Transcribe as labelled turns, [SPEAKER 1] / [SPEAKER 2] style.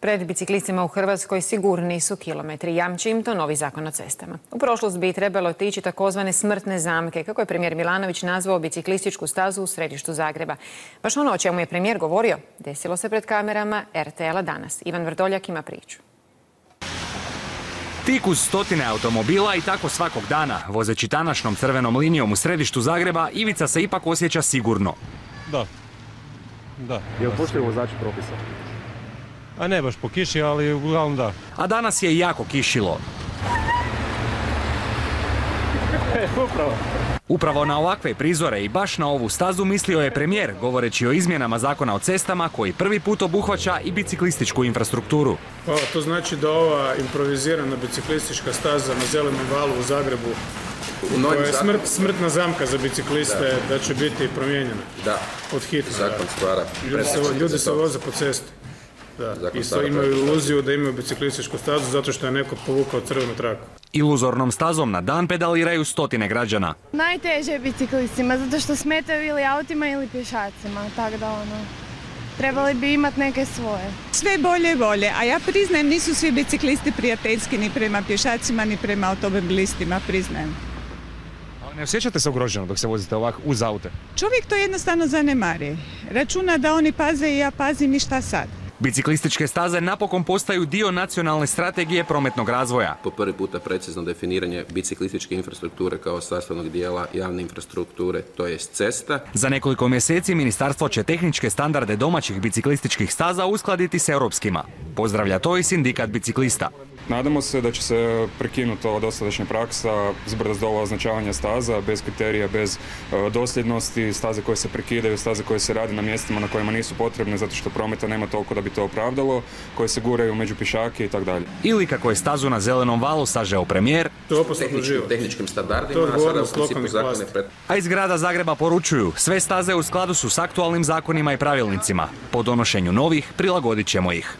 [SPEAKER 1] Pred biciklistima u Hrvatskoj sigurniji su kilometri. Jamči im to novi zakon o cestama. U prošlost bi trebalo otići takozvane smrtne zamke, kako je premijer Milanović nazvao biciklističku stazu u središtu Zagreba. Baš ono o čemu je premijer govorio desilo se pred kamerama RTL-a danas. Ivan Vrdoljak ima priču.
[SPEAKER 2] Tik uz stotine automobila i tako svakog dana, vozeći današnjom crvenom linijom u središtu Zagreba, Ivica se ipak osjeća sigurno.
[SPEAKER 3] Da.
[SPEAKER 4] Jel poštuju vozači propisa?
[SPEAKER 3] A ne baš po kiši, ali uglavnom da.
[SPEAKER 2] A danas je jako kišilo. Upravo na ovakve prizore i baš na ovu stazu mislio je premijer, govoreći o izmjenama zakona o cestama koji prvi put obuhvaća i biciklističku infrastrukturu.
[SPEAKER 5] To znači da ova improvizirana biciklistička staza na Zelenom valu u Zagrebu, koja je smrtna zamka za bicikliste, da će biti promijenjena.
[SPEAKER 6] Da,
[SPEAKER 5] od hitno.
[SPEAKER 6] zakon stvara.
[SPEAKER 5] Ljudi se voze po cesti. Isto imaju iluziju da imaju biciklističku stazu zato što je neko povukao crvenu traku.
[SPEAKER 2] Iluzornom stazom na dan pedaliraju stotine građana.
[SPEAKER 7] Najteže je biciklistima, zato što smetaju ili autima ili pješacima, tako da trebali bi imati neke svoje.
[SPEAKER 8] Sve bolje i bolje, a ja priznajem, nisu svi biciklisti prijateljski ni prema pješacima ni prema automobilistima, priznajem.
[SPEAKER 4] Ali ne osjećate se ugroženo dok se vozite ovako uz aute?
[SPEAKER 8] Čovjek to jednostavno zanemari. Računa da oni paze i ja pazim i šta sad.
[SPEAKER 2] Biciklističke staze napokon postaju dio nacionalne strategije prometnog razvoja.
[SPEAKER 6] Po prvi puta precizno definiranje biciklističke infrastrukture kao sastavnog dijela javne infrastrukture, to jest cesta.
[SPEAKER 2] Za nekoliko mjeseci ministarstvo će tehničke standarde domaćih biciklističkih staza uskladiti s europskima. Pozdravlja to i sindikat biciklista.
[SPEAKER 9] Nadamo se da će se prekinuti ova dosadašnja praksa zbrda-zdola označavanja staza, bez kriterija, bez dosljednosti, staze koje se prekidaju, staze koje se rade na mjestima na kojima nisu potrebne zato što prometa nema toliko da bi to opravdalo, koje se guraju među pješake i tako dalje.
[SPEAKER 2] Ili kako je stazu na Zelenom valu sažeo premijer,
[SPEAKER 6] tehničkim standardima, a sada u principu zakone
[SPEAKER 2] a iz grada Zagreba poručuju, sve staze u skladu su s aktualnim zakonima i pravilnicima. Po donošenju novih prilagodit ćemo ih.